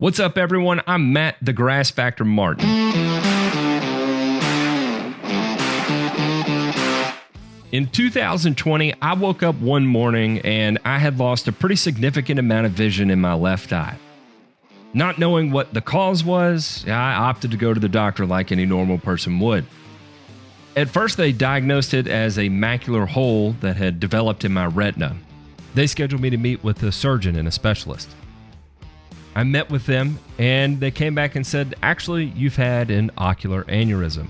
What's up, everyone? I'm Matt, the Grass Factor Martin. In 2020, I woke up one morning and I had lost a pretty significant amount of vision in my left eye. Not knowing what the cause was, I opted to go to the doctor like any normal person would. At first, they diagnosed it as a macular hole that had developed in my retina. They scheduled me to meet with a surgeon and a specialist. I met with them and they came back and said, actually, you've had an ocular aneurysm.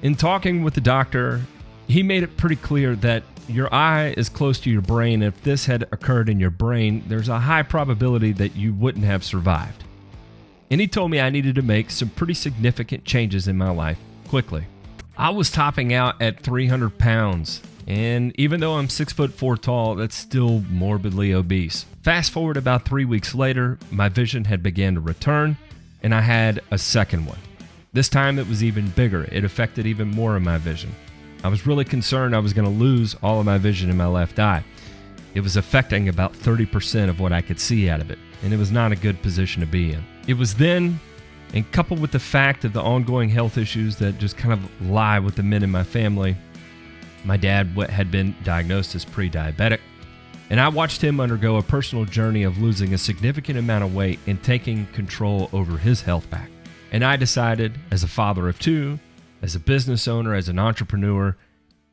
In talking with the doctor, he made it pretty clear that your eye is close to your brain. If this had occurred in your brain, there's a high probability that you wouldn't have survived. And he told me I needed to make some pretty significant changes in my life quickly. I was topping out at 300 pounds. And even though I'm 6'4" tall, that's still morbidly obese. Fast forward about 3 weeks later, my vision had begun to return, and I had a second one. This time it was even bigger. It affected even more of my vision. I was really concerned I was going to lose all of my vision in my left eye. It was affecting about 30% of what I could see out of it, and it was not a good position to be in. It was then, and coupled with the fact of the ongoing health issues that just kind of lie with the men in my family, my dad had been diagnosed as pre-diabetic, and I watched him undergo a personal journey of losing a significant amount of weight and taking control over his health back. And I decided, as a father of two, as a business owner, as an entrepreneur,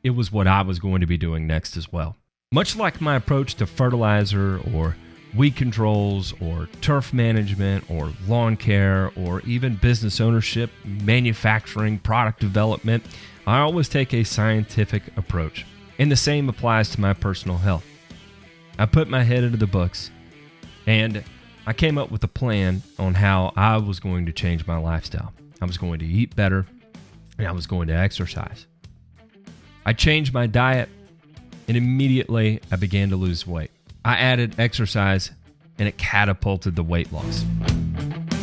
it was what I was going to be doing next as well. Much like my approach to fertilizer or weed controls or turf management or lawn care or even business ownership, manufacturing, product development, I always take a scientific approach, and the same applies to my personal health. I put my head into the books, and I came up with a plan on how I was going to change my lifestyle. I was going to eat better, and I was going to exercise. I changed my diet, and immediately I began to lose weight. I added exercise, and it catapulted the weight loss.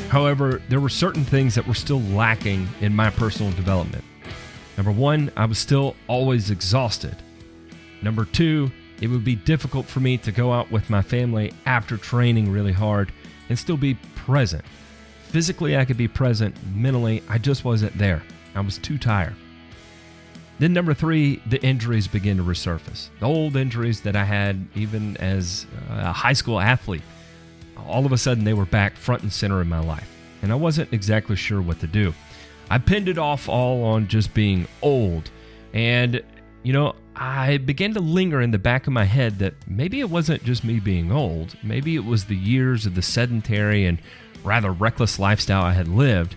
However, there were certain things that were still lacking in my personal development. Number one, I was still always exhausted. Number two, it would be difficult for me to go out with my family after training really hard and still be present. Physically, I could be present. Mentally, I just wasn't there. I was too tired. Then number three, the injuries began to resurface. The old injuries that I had even as a high school athlete. All of a sudden, they were back front and center in my life, and I wasn't exactly sure what to do. I pinned it off all on just being old. And, I began to linger in the back of my head that maybe it wasn't just me being old. Maybe it was the years of the sedentary and rather reckless lifestyle I had lived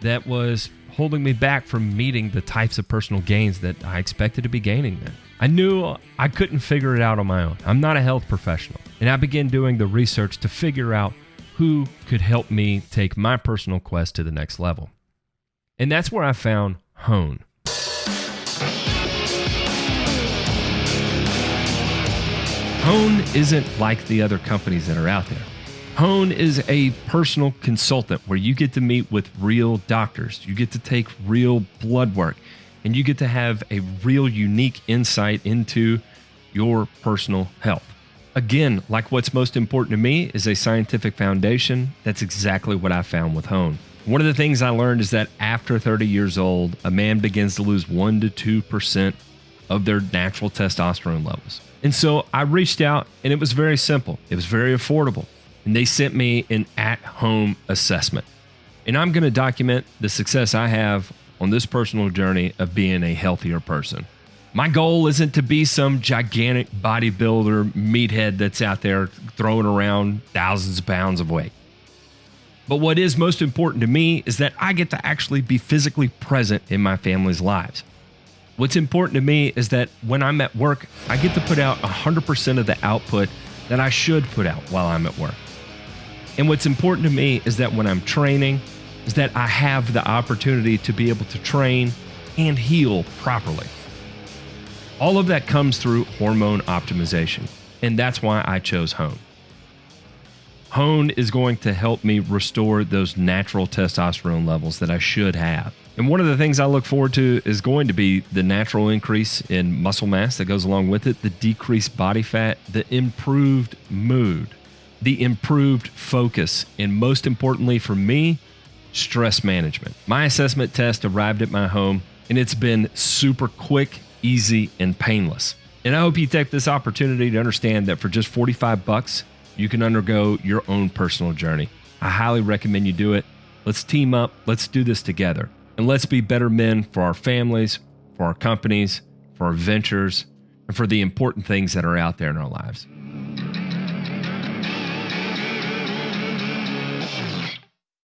that was holding me back from meeting the types of personal gains that I expected to be gaining then. I knew I couldn't figure it out on my own. I'm not a health professional. And I began doing the research to figure out who could help me take my personal quest to the next level. And that's where I found Hohn. Hohn isn't like the other companies that are out there. Hohn is a personal consultant where you get to meet with real doctors. You get to take real blood work, and you get to have a real unique insight into your personal health. Again, like what's most important to me is a scientific foundation. That's exactly what I found with Hohn. One of the things I learned is that after 30 years old, a man begins to lose 1 to 2% of their natural testosterone levels. And so I reached out, and it was very simple. It was very affordable. And they sent me an at-home assessment. And I'm going to document the success I have on this personal journey of being a healthier person. My goal isn't to be some gigantic bodybuilder meathead that's out there throwing around thousands of pounds of weight. But what is most important to me is that I get to actually be physically present in my family's lives. What's important to me is that when I'm at work, I get to put out 100% of the output that I should put out while I'm at work. And what's important to me is that when I'm training, is that I have the opportunity to be able to train and heal properly. All of that comes through hormone optimization, and that's why I chose Hohn. Hohn is going to help me restore those natural testosterone levels that I should have. And one of the things I look forward to is going to be the natural increase in muscle mass that goes along with it, the decreased body fat, the improved mood, the improved focus, and most importantly for me, stress management. My assessment test arrived at my home, and it's been super quick, easy, and painless. And I hope you take this opportunity to understand that for just $45, you can undergo your own personal journey. I highly recommend you do it. Let's team up. Let's do this together. And let's be better men for our families, for our companies, for our ventures, and for the important things that are out there in our lives.